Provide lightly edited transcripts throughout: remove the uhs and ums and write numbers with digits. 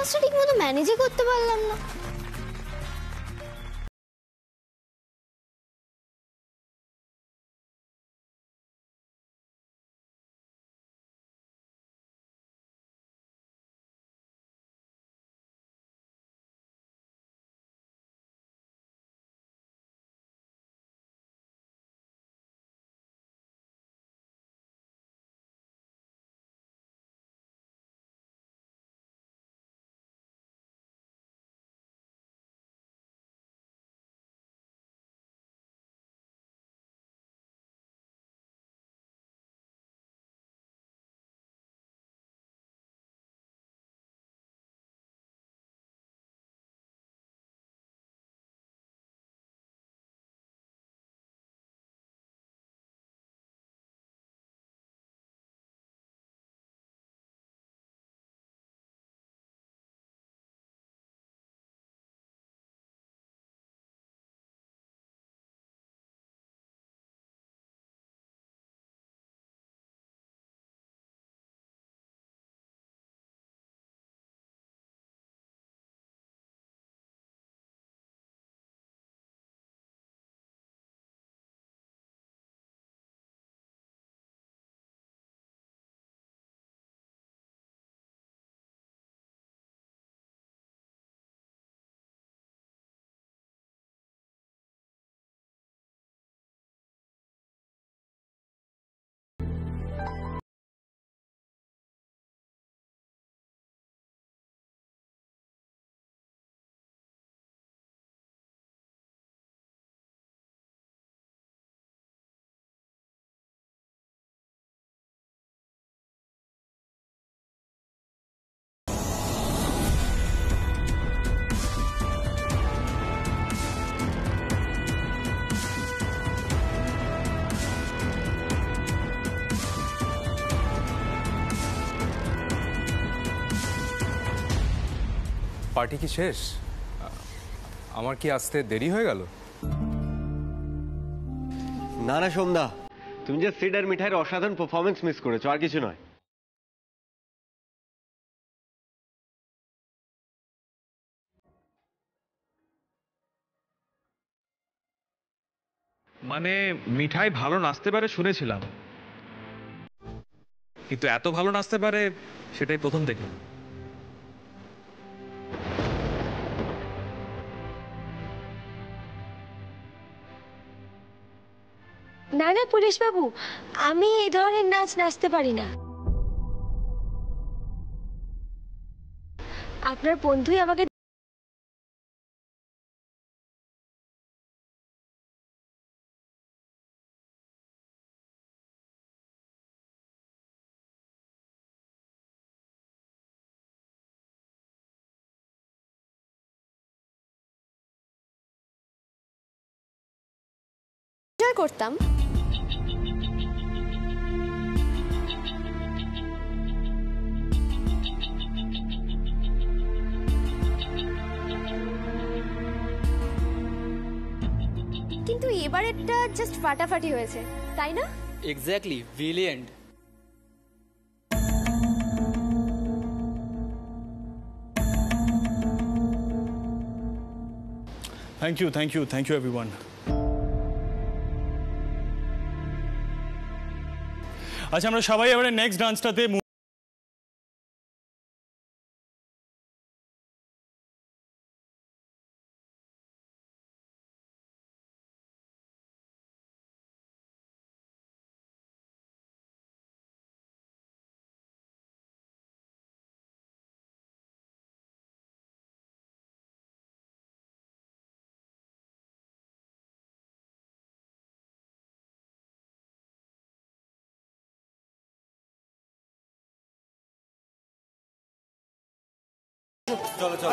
ডান্সটা ঠিক মতো ম্যানেজই করতে পারলাম না। পার্টি কি শেষ? আমার কি আসতে দেরি হয়ে গেল? না না সোমদা, তুমি যে সিড আর মিঠাইয়ের অসাধারণ পারফরমেন্স মিস করেছো, আর কিছু নয়। মানে মিঠাই ভালো নাচতে পারে শুনেছিলাম, কিন্তু এত ভালো নাচতে পারে সেটাই প্রথম দেখলাম। না না পুলিশ বাবু, আমি এই ধরনের নাচ নাচতে পারি না। আপনার বন্ধুই আমাকে করতাম। কিন্তু এবারেরটা জাস্ট ফাটাফাটি হয়েছে, তাই না? Exactly, brilliant. Thank you everyone. আচ্ছা, আমরা সবাই এবারে নেক্সট ডান্সটাতে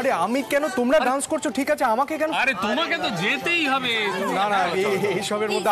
আরে আমি কেন? তোমরা ডান্স করছো ঠিক আছে, আমাকে কেন? আরে তোমাকে তো যেতেই হবে। না না, এইসবের মধ্যে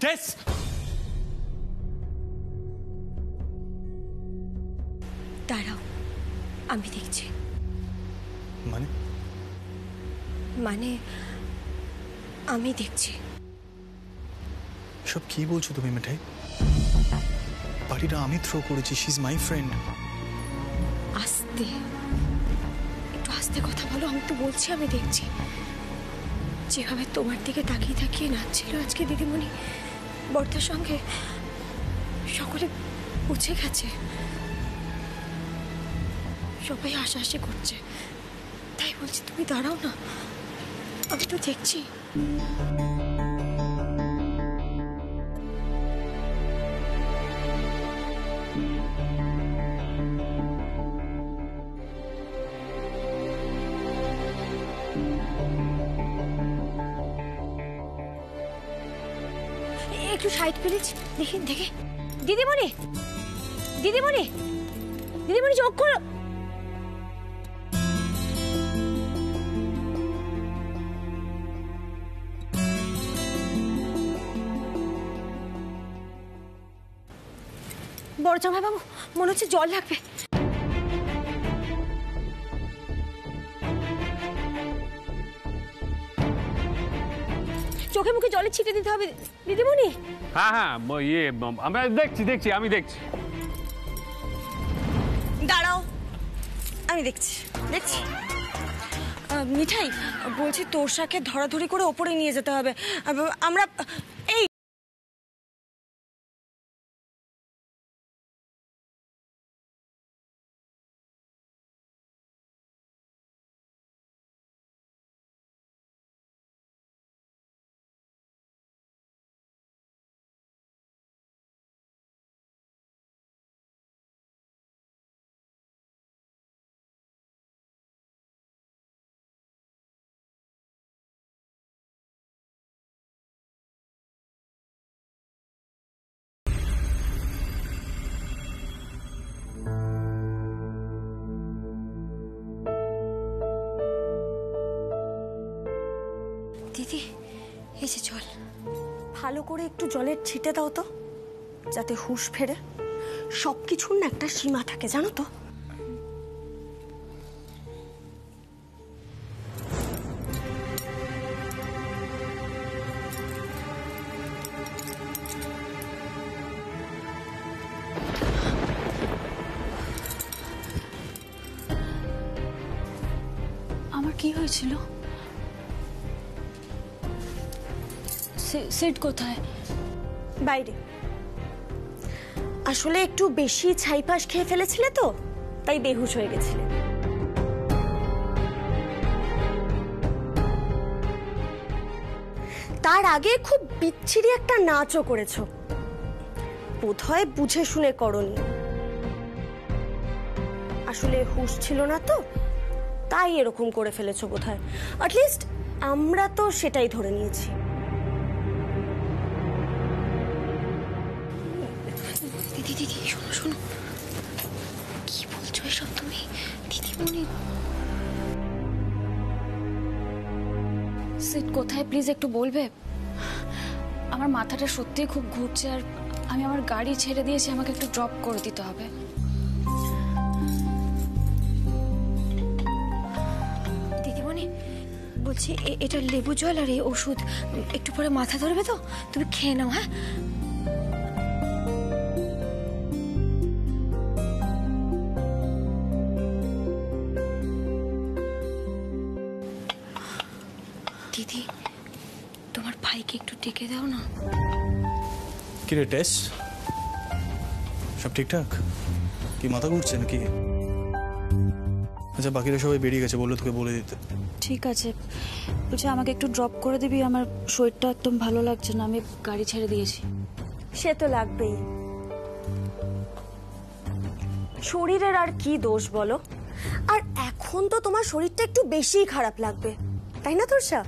টেস দাঁড়াও, আমি দেখছি। মানে মানে আমি দেখছি। সব কি বলছো তুমি মিঠাই? পার্টিটা আমি থ্রো করেছি, শি ইজ মাই ফ্রেন্ড। আস্তে, একটু আস্তে কথা বলো। আমি তো বলছি আমি দেখছি। যেভাবে তোমার দিকে তাকিয়ে তাকিয়ে নাচছিল আজকে দিদিমণি বর্তার সঙ্গে, সকলে বুঝে গেছে, সবাই হাসাহাসি করছে। তাই বলছি তুমি দাঁড়াও না, আমি তো দেখছি। একটু সাইড প্লিজ, দেখি দেখি। দিদিমণি, দিদিমণি, দিদিমণি চোখ করো। বড় জামাই বাবু, মনে হচ্ছে জল লাগবে। চোখে মুখে জলের ছিটে দিতে হবে দিদিমণি। হ্যাঁ হ্যাঁ আমরা দেখছি আমি দেখছি। দাঁড়াও, আমি দেখছি দেখছি। মিঠাই বলছি, তোষাকে ধরাধরি করে ওপরে নিয়ে যেতে হবে। আমরা এই দিদি, এই যে জল, ভালো করে একটু জলের ছিটে দাও তো, যাতে হুঁশ ফেরে। সবকিছুর না একটা সীমা থাকে, জানো তো। আমার কি হয়েছিল? সিট কোথায়? বাইরে। আসলে একটু বেশি ছাইপাশ খেয়ে ফেলেছিলে তো, তাই বেহুশ হয়ে গেছিলে। তার আগে খুব বিচ্ছিরি একটা নাচও করেছো, বোধহয় বুঝে শুনে করনি। আসলে হুঁশ ছিল না তো, তাই এরকম করে ফেলেছো বোধহয়। অ্যাটলিস্ট আমরা তো সেটাই ধরে নিয়েছি। দিদি দিদি, শোনো শোনো, কি বলছো এসব তুমি? দিদিমণি, সিট কোথায় প্লিজ একটু বলবে? আমার মাথাটা সত্যিই খুব ঘুরছে, আর আমি আমার গাড়ি ছেড়ে দিয়েছি, আমাকে একটু ড্রপ করে দিতে হবে। দিদিমণি বলছি, এটা লেবু জল আর এই ওষুধ, একটু পরে মাথা ধরবে তো, তুমি খেয়ে নাও। হ্যাঁ, দিদি তোমার ভাইকে একটু ডেকে দাও না। কি রে টেস, সব ঠিকঠাক? কি মাথা ঘুরছে নাকি? আচ্ছা, বাকিরা সবাই বেরিয়ে গেছে, বললো তোকে বলে দিতে। ঠিক আছে, বলছি আমাকে একটু ড্রপ করে দিবি, আমার শরীরটা একদম ভালো লাগছে না, আমি গাড়ি ছেড়ে দিয়েছি। সে তো লাগবেই, শরীরের আর কি দোষ বলো। আর এখন তো তোমার শরীরটা একটু বেশিই খারাপ লাগবে, তাই না তোরসা?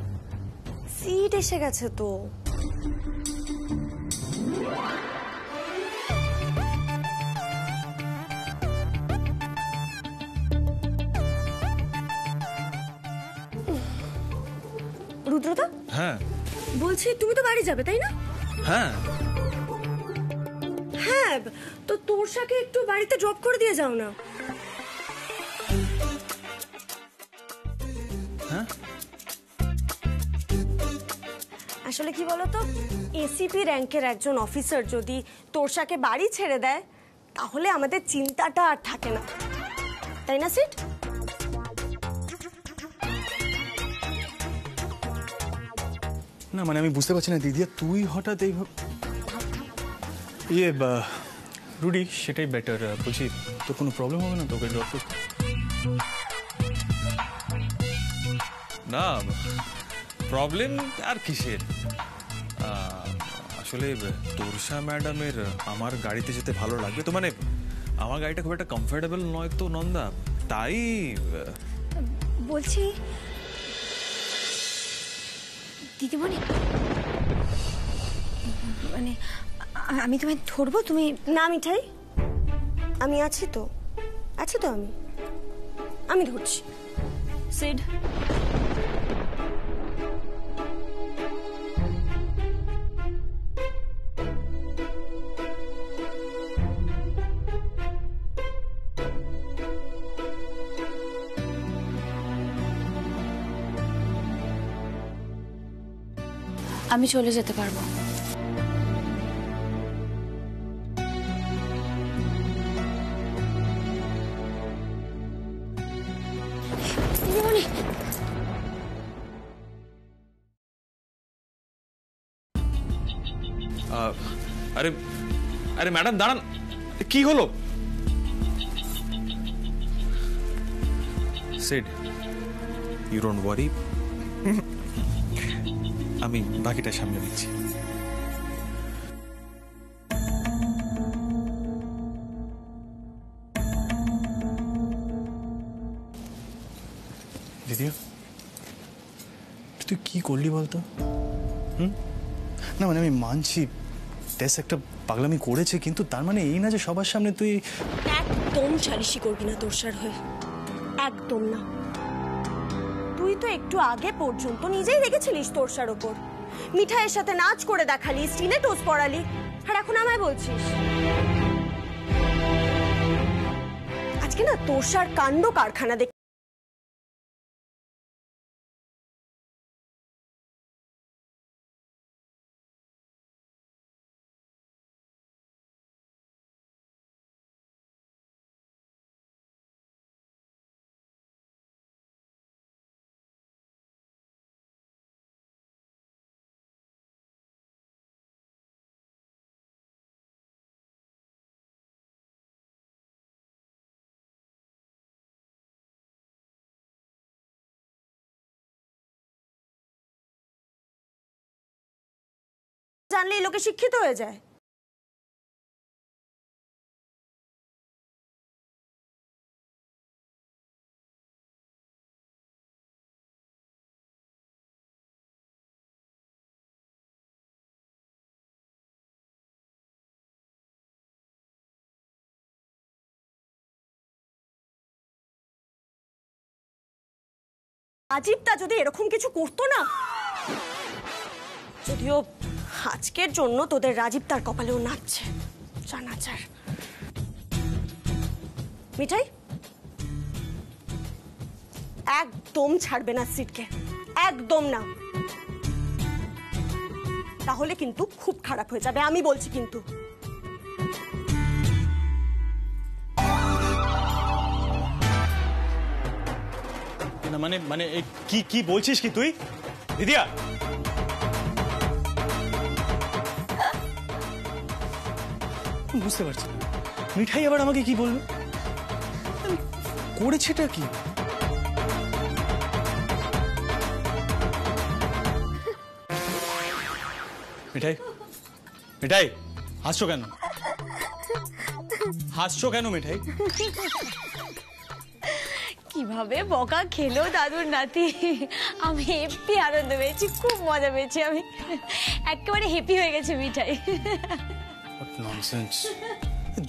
সিট এসে গেছে তো। রুদ্রদা, হ্যাঁ বলছি তুমি তো বাড়ি যাবে তাই না? হ্যাঁ হ্যাঁ, তো তোরসাকে একটু বাড়িতে ড্রপ করে দিয়ে যাও না। আসলে কি বলতো, এসিপি র্যাঙ্কের একজন অফিসার যদি তোরসাকে বাড়ি ছেড়ে দেয় তাহলে আমাদের চিন্তাটা আর থাকে না, তাই না সিট? না মানে আমি বুঝতে পারছি না দিদিয়া, তুই হঠাৎ এইভাবে রুডি, সেটাই বেটার। বলছি তোর কোনো প্রবলেম হবে না তোকে ড্রপ করতে? না, প্রবলেম আর কিসের। আসলে তোরসা ম্যাডামের আমার গাড়িতে যেতে ভালো লাগবে তো, মানে আমার গাড়িটা খুব একটা কমফোর্টেবল নয় তো নন্দা, তাই বলছি দিদিমণি, মানে আমি তোমায় ধরবো, তুমি না? মিঠাই, আমি আছি তো, আমি ধরছি। সিড, আমি চলে যেতে পারবো। দিদিমণি, আরে আরে ম্যাডাম দাঁড়ান, কি হলো? সিড, ইউ ডোন্ট ওয়ারি, আমি বাকিটা সামনে দিচ্ছি। দিদিয়া তুই কি করলি বলতো? না মানে আমি মানছি টেস একটা পাগলামি করেছে, কিন্তু তার মানে এই না যে সবার সামনে তুই একদম সালিশি করবি না তোরসার হয়ে, একদম না। তুই তো একটু আগে পর্যন্ত নিজেই রেখেছিলিস তোরসার ওপর, মিঠাইয়ের সাথে নাচ করে দেখালি, স্টিলে টোজ পড়ালি, আর এখন আমায় বলছিস। আজকে না তোরসার কাণ্ড কারখানা দেখ। জানলে এই লোকে শিক্ষিত হয়ে যায়। আজিবটা যদি এরকম কিছু করতো না, যদিও আজকের জন্য তোদের রাজীব তার কপালেও নাচছে, জানাচার। মিঠাই একদম ছাড়বে না সিটকে, একদম না, তাহলে কিন্তু খুব খারাপ হয়ে যাবে, আমি বলছি কিন্তু। না মানে মানে কি কি বলছিস কি তুই দিদিয়া? বুঝতে পারছি না, মিঠাই আবার আমাকে কি বলবে? করেছেটা কি? মিঠাই, মিঠাই হাসছো কেন? হাসছো কেন মিঠাই? কিভাবে বকা খেলো দাদুর নাতি, আমি হেপি আনন্দ পেয়েছি, খুব মজা পেয়েছি, আমি একেবারে হেপি হয়ে গেছে মিঠাই। ননসেন্স,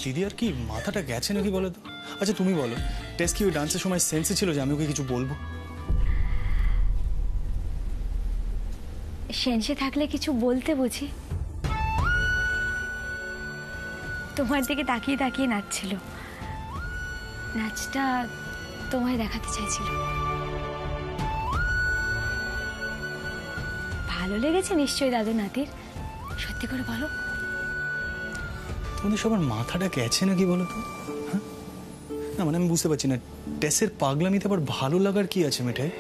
দিদি আর কি মাথাটা গেছে নাকি বলো তো? আচ্ছা তুমি বলো, টেস্ট কি ওই ডান্সের সময় সেন্সে ছিল যে আমি ওকে কিছু বলবো? সেন্সে থাকলে কিছু বলতে বুঝি? তোমার দিকে তাকিয়ে তাকিয়ে নাচছিল। নাচটা তোমায় দেখাতে চাইছিল। ভালো লেগেছে নিশ্চয়ই দাদু নাতির, সত্যি করে বলো। তোমাদের সবার মাথাটা গেছে নাকি বলো তো? হ্যাঁ, না মানে আমি বুঝতে পারছি না, টেসের পাগলামিতে আবার ভালো লাগার কি আছে মিঠাই?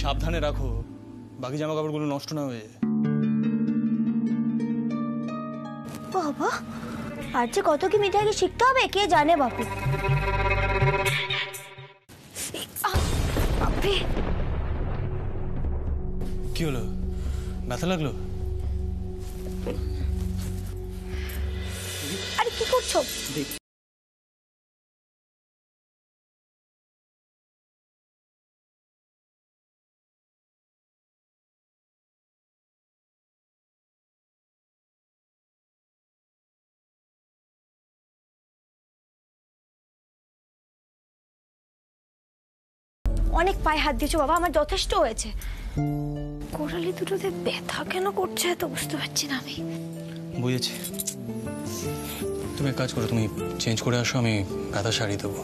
সাবধানে রাখো, বাকি জামা কাপড়গুলো নষ্ট না হয়ে যায়। বাবা, আর যে কত কি মিঠাইকে শিখতে হবে কে জানে বাপু। বাপরে, কি হলো, ব্যথা লাগলো? আরে কি করছো? অনেক পায়ে হাত দিয়েছো বাবা, আমার যথেষ্ট হয়েছে। কোরালি দুটোতে ব্যথা কেন করছে এত বুঝতে পারছি না আমি। বুঝেছি, তুমি এক কাজ করো, তুমি চেঞ্জ করে আসো, আমি ব্যথা সারিয়ে দেবো।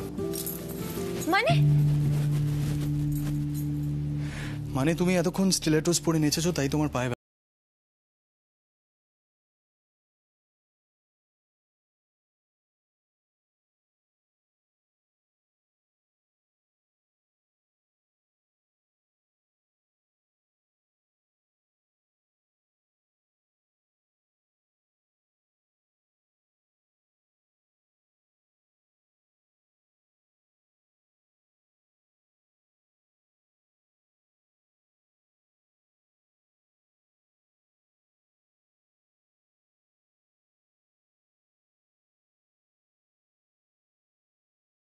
মানে তুমি এতক্ষণ স্টিলেটোস পরে নেচেছো, তাই তোমার পায়ে